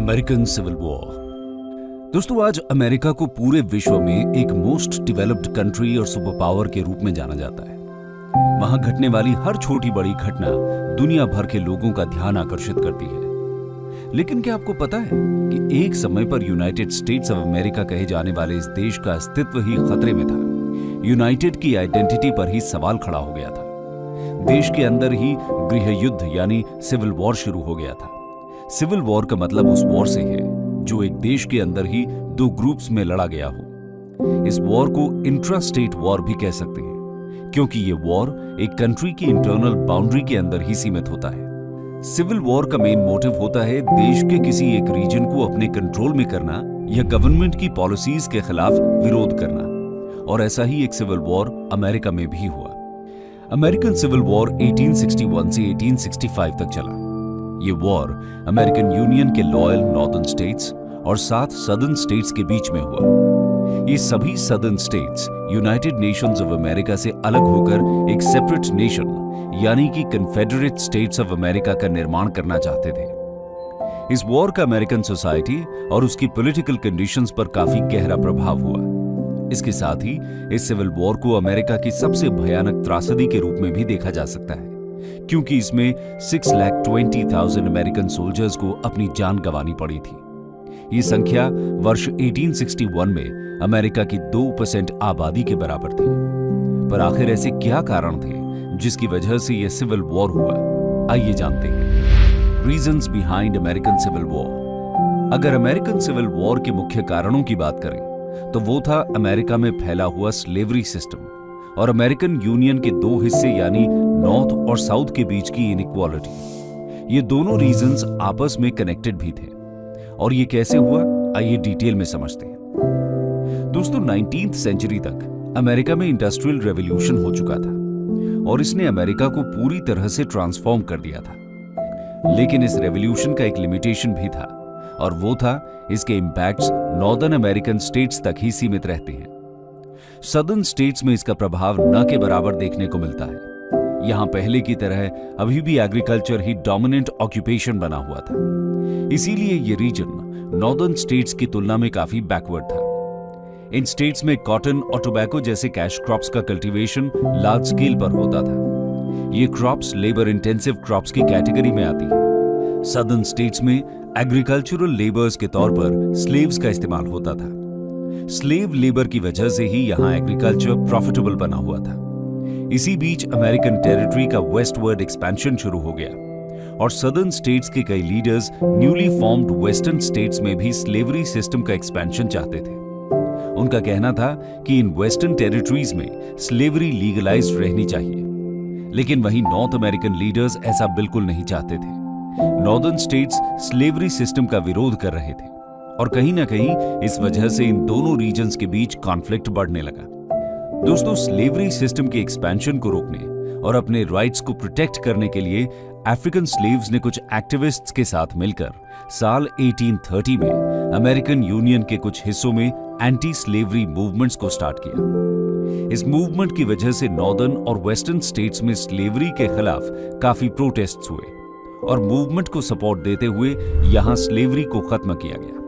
American civil war. दोस्तों, आज America को पूरे विश्व में एक मोस्ट डेवलप्ड कंट्री और सुपर पावर के रूप में जाना जाता है। वहां घटने वाली हर छोटी बड़ी घटना दुनिया भर के लोगों का ध्यान आकर्षित करती है। लेकिन क्या आपको पता है कि एक समय पर यूनाइटेड स्टेट्स ऑफ अमेरिका कहे जाने वाले इस देश का अस्तित्व ही खतरे में था। यूनाइटेड की आइडेंटिटी पर ही सवाल खड़ा हो गया था। देश के अंदर ही गृह युद्ध यानी सिविल वॉर शुरू हो गया था। सिविल वॉर का मतलब उस वॉर से है जो एक देश के अंदर ही दो ग्रुप्स में लड़ा गया हो। इस वॉर को इंट्रा स्टेट वॉर भी कह सकते हैं, क्योंकि ये वॉर एक कंट्री की इंटरनल बाउंड्री के अंदर ही सीमित होता है। सिविल वॉर का मेन मोटिव होता है देश के किसी एक रीजन को अपने कंट्रोल में करना या गवर्नमेंट की पॉलिसीज के खिलाफ विरोध करना। और ऐसा ही एक सिविल वॉर अमेरिका में भी हुआ। अमेरिकन सिविल वॉर 1861 से 1865 तक चला। ये वॉर अमेरिकन यूनियन के लॉयल नॉर्दर्न स्टेट्स और 7 सदर्न स्टेट्स के बीच में हुआ। ये सभी southern states United Nations of America से अलग होकर एक सेपरेट नेशन यानी कि कन्फेडरेट स्टेट्स ऑफ अमेरिका का निर्माण करना चाहते थे। इस वॉर का अमेरिकन सोसाइटी और उसकी पॉलिटिकल कंडीशंस पर काफी गहरा प्रभाव हुआ। इसके साथ ही इस सिविल वॉर को अमेरिका की सबसे भयानक त्रासदी के रूप में भी देखा जा सकता है, क्योंकि इसमें 6,20,000 अमेरिकन सोल्जर्स को अपनी जान गंवानी पड़ी थी। ये संख्या वर्ष 1861 में अमेरिका की 2% आबादी के बराबर थी। पर आखिर ऐसे क्या कारण थे जिसकी वजह से यह सिविल वॉर हुआ? आइए जानते हैं reasons behind American civil war. अगर अमेरिकन सिविल वॉर के मुख्य कारणों की बात करें तो वो था अमेरिका में फैला हुआ स्लेवरी सिस्टम और अमेरिकन यूनियन के दो हिस्से यानी नॉर्थ और साउथ के बीच की इनइक्वालिटी। ये दोनों रीजंस आपस में कनेक्टेड भी थे। और ये कैसे हुआ, आइए डिटेल में समझते हैं। दोस्तों, 19th सेंचुरी तक अमेरिका में इंडस्ट्रियल रेवोल्यूशन हो चुका था और इसने अमेरिका को पूरी तरह से ट्रांसफॉर्म कर दिया था। लेकिन इस रेवोल्यूशन का एक लिमिटेशन भी था और वो था इसके इंपैक्ट्स नॉर्दर्न अमेरिकन स्टेट्स तक ही सीमित रहते हैं। सदर्न स्टेट्स में इसका प्रभाव न के बराबर देखने को मिलता है। यहां पहले की तरह अभी भी एग्रीकल्चर ही डोमिनेंट ऑक्यूपेशन बना हुआ था। इसीलिए ये रीजन नॉर्दर्न स्टेट्स की तुलना में काफी बैकवर्ड था। इन स्टेट्स में कॉटन और टोबैको जैसे कैश क्रॉप्स का कल्टीवेशन लार्ज स्केल पर होता था। ये क्रॉप्स लेबर इंटेंसिव क्रॉप्स की कैटेगरी में आती है। सदर्न स्टेट्स में एग्रीकल्चरल लेबर्स के तौर पर स्लेव्स का इस्तेमाल होता था। स्लेव लेबर की वजह से ही यहां एग्रीकल्चर प्रॉफिटेबल बना हुआ था। इसी बीच अमेरिकन टेरिटरी का वेस्टवर्ड एक्सपेंशन शुरू हो गया और सदर्न स्टेट्स के कई leaders newly formed western states में भी स्लेवरी सिस्टम का एक्सपेंशन चाहते थे। उनका कहना था कि इन वेस्टर्न टेरिटरीज में स्लेवरी लीगलाइज्ड रहनी चाहिए। लेकिन वहीं नॉर्थ अमेरिकन लीडर्स ऐसा बिल्कुल नहीं चाहते थे। नॉर्दर्न स्टेट्स स्लेवरी सिस्टम का विरोध कर रहे थे और कहीं ना कहीं इस वजह से इन दोनों रीजन्स के बीच कॉन्फ्लिक्ट बढ़ने लगा। दोस्तों, स्लेवरी सिस्टम के एक्सपेंशन को रोकने और अपने राइट्स को प्रोटेक्ट करने के लिए अफ्रीकन स्लेव्स ने कुछ एक्टिविस्ट्स के साथ मिलकर साल 1830 में अमेरिकन यूनियन के कुछ हिस्सों में एंटी स्लेवरी मूवमेंट्स को स्टार्ट किया। इस मूवमेंट की वजह से नॉर्दर्न और वेस्टर्न स्टेट्स में स्लेवरी के खिलाफ काफी प्रोटेस्ट्स हुए और मूवमेंट को सपोर्ट देते हुए यहां स्लेवरी को खत्म किया गया।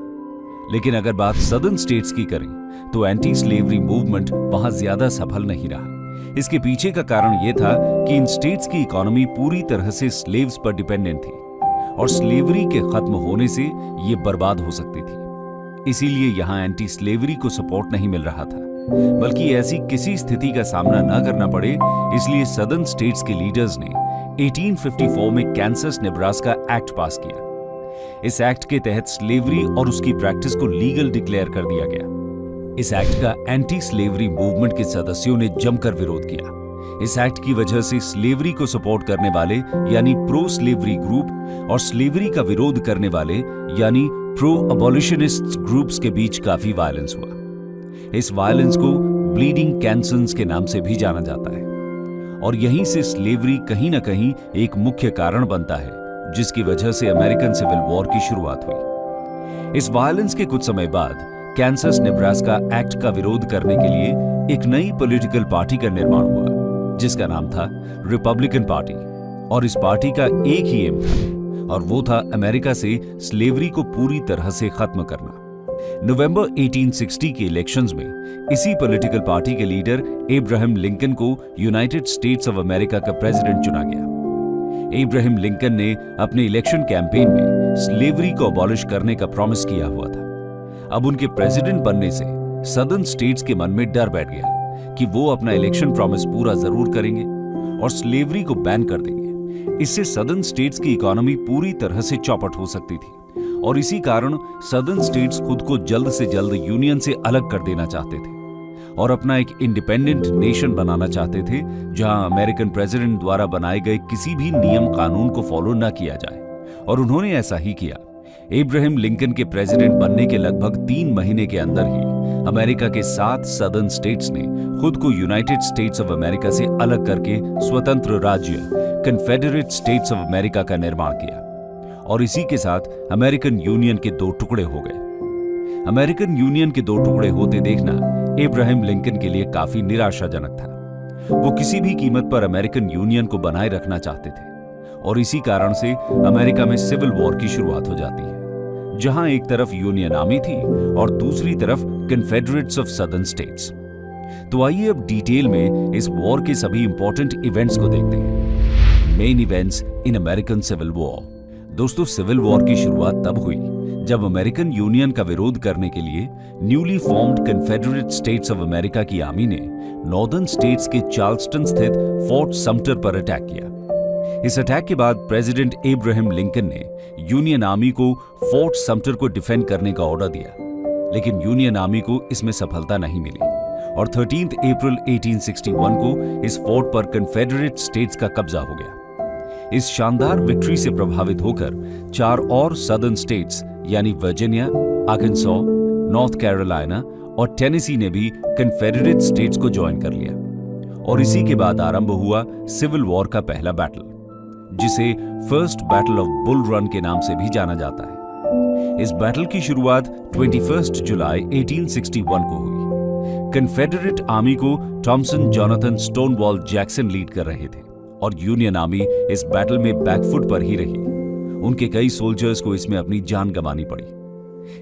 लेकिन अगर बात सदर्न स्टेट्स की करें तो एंटी स्लेवरी मूवमेंट वहां ज्यादा सफल नहीं रहा। इसके पीछे का कारण यह था कि इन स्टेट्स की इकोनॉमी पूरी तरह से स्लेव्स पर डिपेंडेंट थी और स्लेवरी के खत्म होने से ये बर्बाद हो सकती थी। इसीलिए यहां एंटी स्लेवरी को सपोर्ट नहीं मिल रहा था, बल्कि ऐसी किसी स्थिति का सामना न करना पड़े इसलिए सदर्न स्टेट्स के लीडर्स ने 1854 में कैंसस नेब्रास्का एक्ट पास किया। इस एक्ट के तहत स्लेवरी और उसकी प्रैक्टिस को लीगल डिक्लेयर कर दिया गया। इस एक्ट का एंटी स्लेवरी मूवमेंट के सदस्यों ने जमकर विरोध किया। इस एक्ट की वजह से स्लेवरी को सपोर्ट करने वाले यानी प्रो स्लेवरी ग्रुप और स्लेवरी का विरोध करने वाले यानी प्रो अबॉलिशनिस्ट ग्रुप्स के बीच काफी वायलेंस हुआ। इस वायलेंस को ब्लीडिंग कैंसन्स के नाम से भी जाना जाता है और यहीं से स्लेवरी कहीं ना कहीं एक मुख्य कारण बनता है जिसकी वजह से अमेरिकन सिविल वॉर की शुरुआत हुई। इस वायलेंस के कुछ समय बाद कैंसस नेब्रास्का एक्ट का विरोध करने के लिए एक नई पॉलिटिकल पार्टी का निर्माण हुआ जिसका नाम था रिपब्लिकन पार्टी। और इस पार्टी का एक ही एम था, और वो था अमेरिका से स्लेवरी को पूरी तरह से खत्म करना। नवंबर 1860 के इलेक्शंस में इसी पॉलिटिकल पार्टी के लीडर एब्राहम लिंकन को यूनाइटेड स्टेट्स ऑफ अमेरिका का प्रेसिडेंट चुना गया। एब्राहम लिंकन ने अपने इलेक्शन कैंपेन में स्लेवरी को अबॉलिश करने का प्रॉमिस किया हुआ था। अब उनके प्रेसिडेंट बनने से सदर्न स्टेट्स के मन में डर बैठ गया कि वो अपना इलेक्शन प्रॉमिस पूरा जरूर करेंगे और स्लेवरी को बैन कर देंगे। इससे सदर्न स्टेट्स की इकोनॉमी पूरी तरह से चौपट हो सकती थी और इसी कारण सदर्न स्टेट्स खुद को जल्द से जल्द यूनियन से अलग कर देना चाहते थे और अपना एक इंडिपेंडेंट नेशन बनाना चाहते थे, जहां अमेरिकन प्रेसिडेंट द्वारा बनाए गए किसी भी नियम कानून को फॉलो न किया जाए। और उन्होंने ऐसा ही किया। एब्राहम लिंकन के प्रेसिडेंट बनने के लगभग 3 महीने के अंदर ही अमेरिका के 7 सदर्न स्टेट्स ने खुद को यूनाइटेड स्टेट्स ऑफ अमेरिका से अलग करके स्वतंत्र राज्य कन्फेडरेट स्टेट्स ऑफ अमेरिका का निर्माण किया और इसी के साथ अमेरिकन यूनियन के 2 टुकड़े हो गए। अमेरिकन यूनियन के 2 टुकड़े होते देखना एब्राहम लिंकन के लिए काफी निराशाजनक था। वो किसी भी कीमत पर अमेरिकन यूनियन को बनाए रखना चाहते थे और इसी कारण से अमेरिका में सिविल वॉर की शुरुआत हो जाती है, जहां एक तरफ यूनियन आर्मी थी और दूसरी तरफ कन्फेडरेट्स ऑफ सदर्न स्टेट्स। तो आइए अब डिटेल में इस वॉर के सभी इंपॉर्टेंट इवेंट्स को देखते हैं। Main events in American civil war. दोस्तों, सिविल वॉर की शुरुआत तब हुई जब अमेरिकन यूनियन का विरोध करने के लिए newly formed confederate states of America की आर्मी ने नॉर्दर्न स्टेट्स के चार्ल्सटन स्थित फोर्ट समटर पर अटैक किया। इस अटैक के बाद प्रेसिडेंट एब्राहम लिंकन ने यूनियन आर्मी को फोर्ट समटर को डिफेंड करने का ऑर्डर दिया, लेकिन यूनियन आर्मी को इसमें सफलता नहीं मिली और 13 अप्रैल 1861 को इस फोर्ट पर कन्फेडरेट स्टेट्स का कब्जा हो गया। इस शानदार विक्ट्री से प्रभावित होकर 4 और सदर्न स्टेट्स यानी वर्जीनिया, आर्कांसो, नॉर्थ कैरोलिना और टेनेसी ने भी कन्फेडरेट स्टेट्स को ज्वाइन कर लिया और इसी के बाद आरंभ हुआ सिविल वॉर का पहला बैटल, जिसे first battle of bull run के नाम से भी जाना जाता है। इस बैटल की शुरुआत 21 जुलाई 1861 को हुई। कन्फेडरेट आर्मी को Thomson Jonathan Stonewall Jackson lead कर रहे थे और यूनियन आर्मी इस बैटल में बैकफुट पर ही रही। उनके कई सोल्जर्स को इसमें अपनी जान गंवानी पड़ी।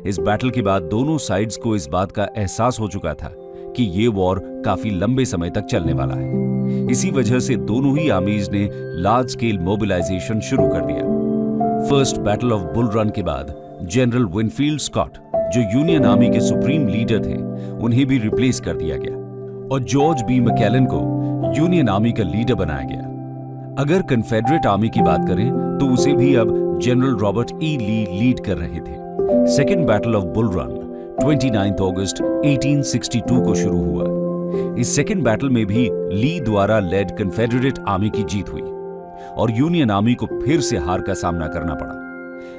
इस बैटल के बाद दोनों साइड्स को इस बात का एहसास हो चुका था कि ये वॉर काफी लंबे समय तक चलने वाला है। इसी वजह से दोनों ही आर्मीज ने लार्ज स्केल मोबिलाइजेशन शुरू कर दिया। First battle of bull run के बाद जनरल विनफील्ड स्कॉट, जो यूनियन आर्मी के सुप्रीम लीडर थे, उन्हें भी रिप्लेस कर दिया गया और जॉर्ज बी मैकेलन को यूनियन आर्मी का लीडर बनाया गया। अगर कन्फेडरेट आर्मी की बात करें तो उसे भी अब जनरल रॉबर्ट ई ली लीड कर रहे थे। Second battle of bull run 29 अगस्त 1862 को शुरू हुआ। इस सेकेंड बैटल में भी ली द्वारा लेड कन्फेडरेट आर्मी की जीत हुई और यूनियन आर्मी को फिर से हार का सामना करना पड़ा।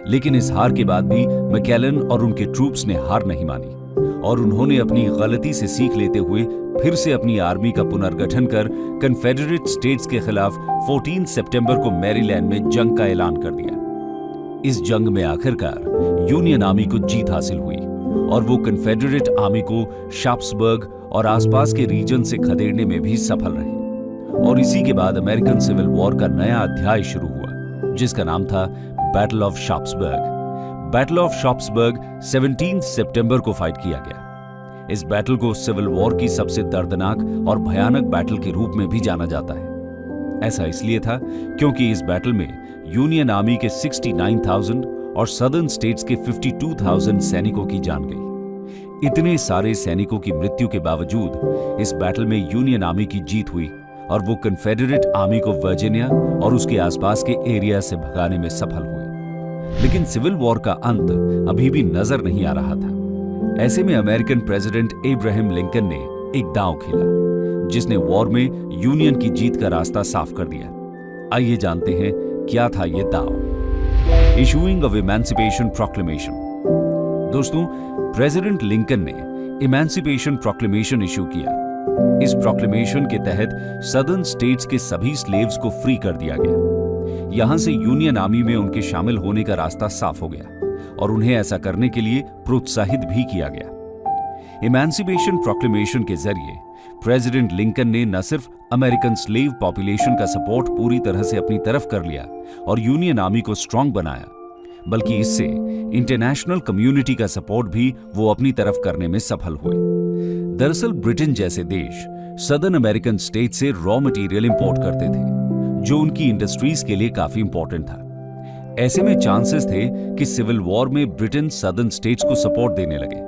लेकिन इस हार के बाद भी मैकेलन और उनके ट्रूप्स ने हार नहीं मानी और उन्होंने अपनी गलती से सीख लेते हुए फिर से अपनी आर्मी का पुनर्गठन कर कन्फेडरेट स्टेट्स के खिलाफ 14 सितंबर को मैरीलैंड में जंग का ऐलान कर दिया। इस जंग में आखिरकार यूनियन आर्मी को जीत हासिल हुई और वो कन्फेडरेट आर्मी को शार्प्सबर्ग और आसपास के रीजन से खदेड़ने में भी सफल रही और इसी के बाद अमेरिकन सिविल वॉर का नया अध्याय शुरू हुआ, जिसका नाम था बैटल ऑफ शार्प्सबर्ग। बैटल ऑफ शार्प्सबर्ग 17 सितंबर को फाइट किया गया। इस बैटल को सिविल वॉर की सबसे दर्दनाक और भयानक बैटल के रूप में भी जाना जाता है। ऐसा इसलिए था क्योंकि इस बैटल में यूनियन आर्मी के 69,000 और सदर्न स्टेट्स के 52,000 सैनिकों की जान गई। इतने सारे सैनिकों की मृत्यु के बावजूद इस बैटल में यूनियन आर्मी की जीत हुई और वो कन्फेडरेट आर्मी को वर्जीनिया और उसके आसपास के एरिया से भगाने में सफल हुए। लेकिन सिविल वॉर का अंत अभी भी नजर नहीं आ रहा था। ऐसे में अमेरिकन प्रेसिडेंट एब्राहम लिंकन ने एक दांव खेला, जिसने वॉर में यूनियन की जीत का रास्ता साफ कर दिया। आइए जानते हैं क्या था यह दांव। Issuing of emancipation proclamation. दोस्तों, प्रेसिडेंट लिंकन ने इमेंसिपेशन प्रोक्लेमेशन इशू किया। इस प्रोक्लेमेशन के तहत सदर्न स्टेट्स के सभी स्लेव्स को फ्री कर दिया गया। यहां से यूनियन आर्मी में उनके शामिल होने का रास्ता साफ हो गया और उन्हें ऐसा करने के लिए प्रोत्साहित भी किया गया। इमेंसिपेशन प्रोक्लेमेशन के जरिए प्रेसिडेंट लिंकन ने न सिर्फ अमेरिकन स्लेव पॉपुलेशन का सपोर्ट पूरी तरह से अपनी तरफ कर लिया और यूनियन आर्मी को स्ट्रांग बनाया, बल्कि इससे इंटरनेशनल कम्युनिटी का सपोर्ट भी वो अपनी तरफ करने में सफल हुए। दरअसल ब्रिटेन जैसे देश सदर्न अमेरिकन स्टेट से रॉ मटेरियल इंपोर्ट करते थे, जो उनकी इंडस्ट्रीज के लिए काफी इंपॉर्टेंट था। ऐसे में चांसेस थे कि सिविल वॉर में ब्रिटेन सदर्न स्टेट्स को सपोर्ट देने लगे,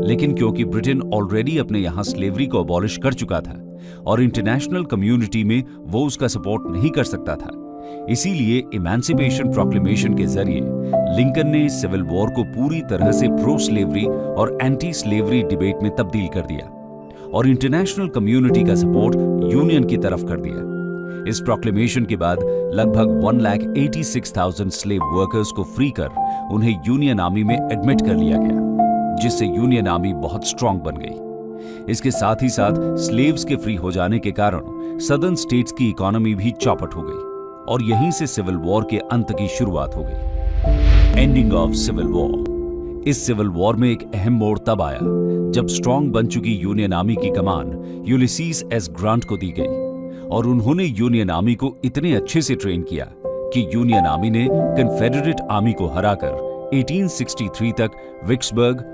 लेकिन क्योंकि ब्रिटेन ऑलरेडी अपने यहां स्लेवरी को अबॉलिश कर चुका था और इंटरनेशनल कम्युनिटी में वो उसका सपोर्ट नहीं कर सकता था, इसीलिए इमेंसिपेशन प्रोक्लेमेशन के जरिए लिंकन ने सिविल वॉर को पूरी तरह से प्रो स्लेवरी और एंटी स्लेवरी डिबेट में तब्दील कर दिया और इंटरनेशनल कम्युनिटी का सपोर्ट यूनियन की तरफ कर दिया। इस प्रोक्लेमेशन के बाद लगभग 1,86,000 स्लेव वर्कर्स को फ्री कर उन्हें यूनियन आर्मी में एडमिट कर लिया गया, जिससे यूनियन आर्मी बहुत स्ट्रांग बन गई। इसके साथ ही साथ स्लेव्स के फ्री हो जाने के कारण सदर्न स्टेट्स की इकोनॉमी भी चौपट हो गई और यहीं से सिविल वॉर के अंत की शुरुआत हो गई। Ending of civil war. इस सिविल वॉर में एक अहम मोड़ तब आया जब स्ट्रांग बन चुकी यूनियन आर्मी की कमान यूलिसीज एस ग्रांट को दी गई और उन्होंने यूनियन आर्मी को इतने अच्छे से ट्रेन किया कि यूनियन आर्मी ने कन्फेडरेट आर्मी को हराकर 1863 तक विक्सबर्ग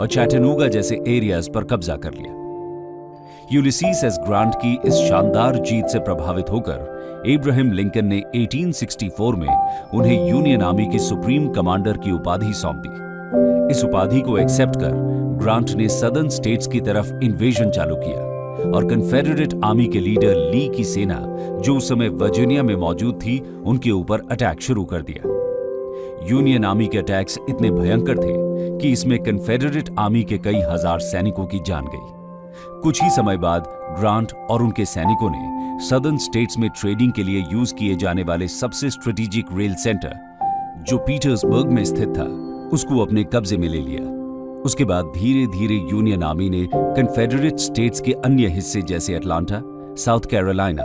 और चैटनूगा जैसे एरियाज पर कब्जा कर लिया। यूलिसीज एस ग्रांट की इस शानदार जीत से प्रभावित होकर इब्राहिम लिंकन ने 1864 में उन्हें यूनियन आर्मी की सुप्रीम कमांडर की उपाधि सौंप दी। इस उपाधि को एक्सेप्ट कर ग्रांट ने सदर्न स्टेट्स की तरफ इन्वेजन चालू किया और कन्फेडरेट आर्मी के लीडर ली की सेना, जो उस समय वर्जीनिया में मौजूद थी, उनके ऊपर अटैक शुरू कर दिया। यूनियन आर्मी के अटैक्स इतने भयंकर थे कि इसमें कन्फेडरेट आर्मी के कई हजार सैनिकों की जान गई। कुछ ही समय बाद ग्रांट और उनके सैनिकों ने सदर्न स्टेट्स में ट्रेडिंग के लिए यूज किए जाने वाले सबसे स्ट्रेटेजिक रेल सेंटर, जो पीटर्सबर्ग में स्थित था, उसको अपने कब्जे में ले लिया। उसके बाद धीरे धीरे यूनियन आर्मी ने कन्फेडरेट स्टेट्स के अन्य हिस्से जैसे अटलांटा, साउथ कैरोलिना,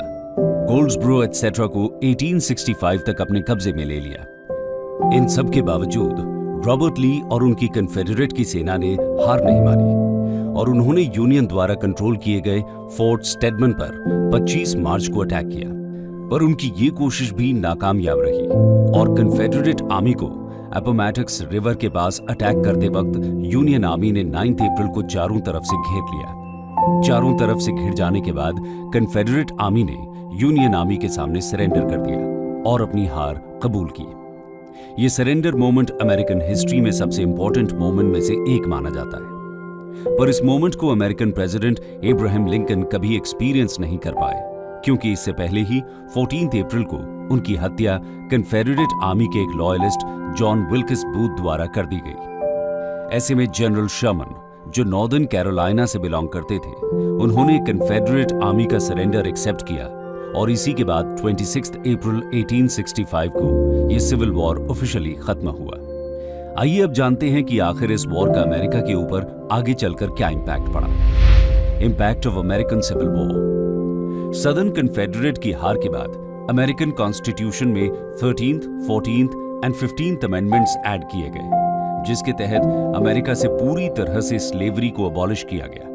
गोल्ड्सब्रो एटसेट्रा को 1865 तक अपने कब्जे में ले लिया। इन सब के बावजूद रॉबर्ट ली और उनकी कन्फेडरेट की सेना ने हार नहीं मानी और उन्होंने यूनियन द्वारा कंट्रोल किए गए फोर्ट स्टेडमन पर 25 मार्च को अटैक किया, पर उनकी ये कोशिश भी नाकामयाब रही और कन्फेडरेट आर्मी को अपोमैटिक्स रिवर के पास अटैक करते वक्त यूनियन आर्मी ने 9 अप्रैल को चारों तरफ से घेर लिया। चारों तरफ से घिर जाने के बाद कन्फेडरेट आर्मी ने यूनियन आर्मी के सामने सरेंडर कर दिया और अपनी हार कबूल की। ये सरेंडर मोमेंट अमेरिकन हिस्ट्री में सबसे इंपॉर्टेंट मोमेंट में से एक माना जाता है, पर इस मोमेंट को अमेरिकन प्रेसिडेंट इब्राहिम लिंकन कभी एक्सपीरियंस नहीं कर पाए, क्योंकि इससे पहले ही 14 अप्रैल को उनकी हत्या कन्फेडरेट आर्मी के एक लॉयलिस्ट जॉन विल्किस बूथ द्वारा कर दी गई। ऐसे में जनरल शर्मन, जो नॉर्दर्न कैरोलिना से बिलोंग करते थे, उन्होंने कन्फेडरेट आर्मी का सरेंडर एक्सेप्ट किया और इसी के बाद 26 अप्रैल 1865 को यह सिविल वॉर ऑफिशियली खत्म हुआ। आइए अब जानते हैं कि आखिर इस वॉर का अमेरिका के ऊपर आगे चलकर क्या इंपैक्ट पड़ा। Impact of American civil war. Southern Confederate की हार के बाद अमेरिकन कॉन्स्टिट्यूशन में 13th, 14th and 15th amendments add किए गए, जिसके तहत अमेरिका से पूरी तरह से स्लेवरी को अबॉलिश किया गया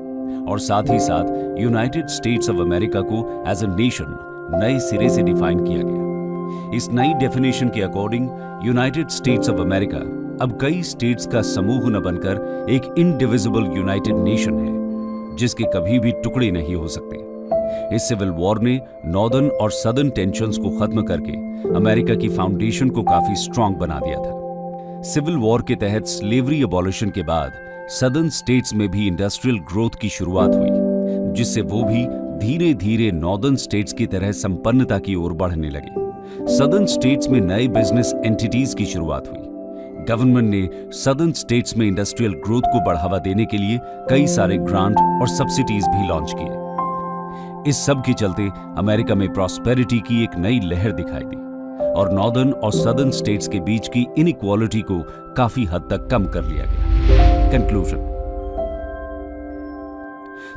और साथ ही साथ यूनाइटेड स्टेट्स ऑफ अमेरिका को एज अ नेशन नए सिरे से डिफाइन किया गया। इस नई डेफिनेशन के according United states of America अब कई स्टेट्स का समूह न बनकर एक इनडिविजिबल यूनाइटेड नेशन है, जिसके कभी भी टुकड़े नहीं हो सकते। इस सिविल वॉर ने नॉर्दर्न और सदर्न टेंशन्स को खत्म करके अमेरिका की फाउंडेशन को काफी स्ट्रांग बना दिया था। सिविल वॉर के तहत स्लेवरी अबॉलिशन के बाद सदर्न स्टेट्स में भी इंडस्ट्रियल ग्रोथ की शुरुआत हुई, जिससे वो भी धीरे धीरे नॉर्दर्न स्टेट्स की तरह संपन्नता की ओर बढ़ने लगे। सदर्न स्टेट्स में नए बिजनेस एंटिटीज की शुरुआत हुई। गवर्नमेंट ने सदर्न स्टेट्स में इंडस्ट्रियल ग्रोथ को बढ़ावा देने के लिए कई सारे ग्रांट और सब्सिडीज भी लॉन्च किए। इस सब के चलते अमेरिका में प्रॉस्पेरिटी की एक नई लहर दिखाई दी और नॉर्दर्न और सदर्न स्टेट्स के बीच की इनइक्वालिटी को काफी हद तक कम कर लिया गया। कंक्लूजन।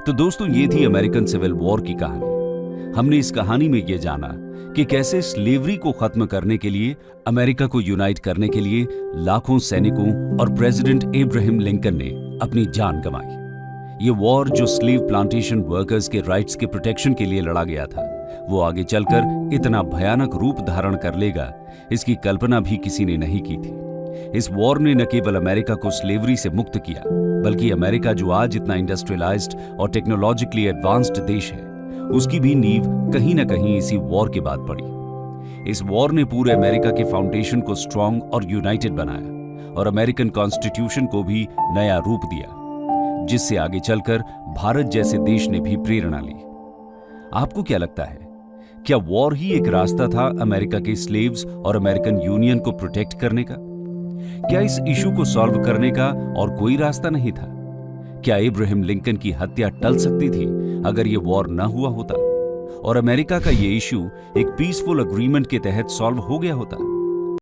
तो दोस्तों, ये थी अमेरिकन सिविल वॉर की कहानी। हमने इस कहानी में यह जाना कि कैसे स्लेवरी को खत्म करने के लिए, अमेरिका को यूनाइट करने के लिए लाखों सैनिकों और प्रेसिडेंट इब्राहिम लिंकन ने अपनी जान गंवाई। ये वॉर जो स्लेव प्लांटेशन वर्कर्स के राइट्स के प्रोटेक्शन के लिए लड़ा गया था, वो आगे चलकर इतना भयानक रूप धारण कर लेगा, इसकी कल्पना भी किसी ने नहीं की थी। इस वॉर ने न केवल अमेरिका को स्लेवरी से मुक्त किया, बल्कि अमेरिका जो आज इतना इंडस्ट्रियलाइज्ड और टेक्नोलॉजिकली एडवांस्ड देश है, उसकी भी नींव कहीं न कहीं इसी वॉर के बाद पड़ी। इस वॉर ने पूरे अमेरिका के फाउंडेशन को स्ट्रांग और यूनाइटेड बनाया और अमेरिकन कॉन्स्टिट्यूशन को भी नया रूप दिया, जिससे आगे चलकर भारत जैसे देश ने भी प्रेरणा ली। आपको क्या लगता है, क्या वॉर ही एक रास्ता था अमेरिका के स्लेव्स और अमेरिकन यूनियन को प्रोटेक्ट करने का? क्या इस इशू को सॉल्व करने का और कोई रास्ता नहीं था? क्या इब्राहिम लिंकन की हत्या टल सकती थी अगर यह वॉर न हुआ होता और अमेरिका का यह इशू एक पीसफुल अग्रीमेंट के तहत सॉल्व हो गया होता?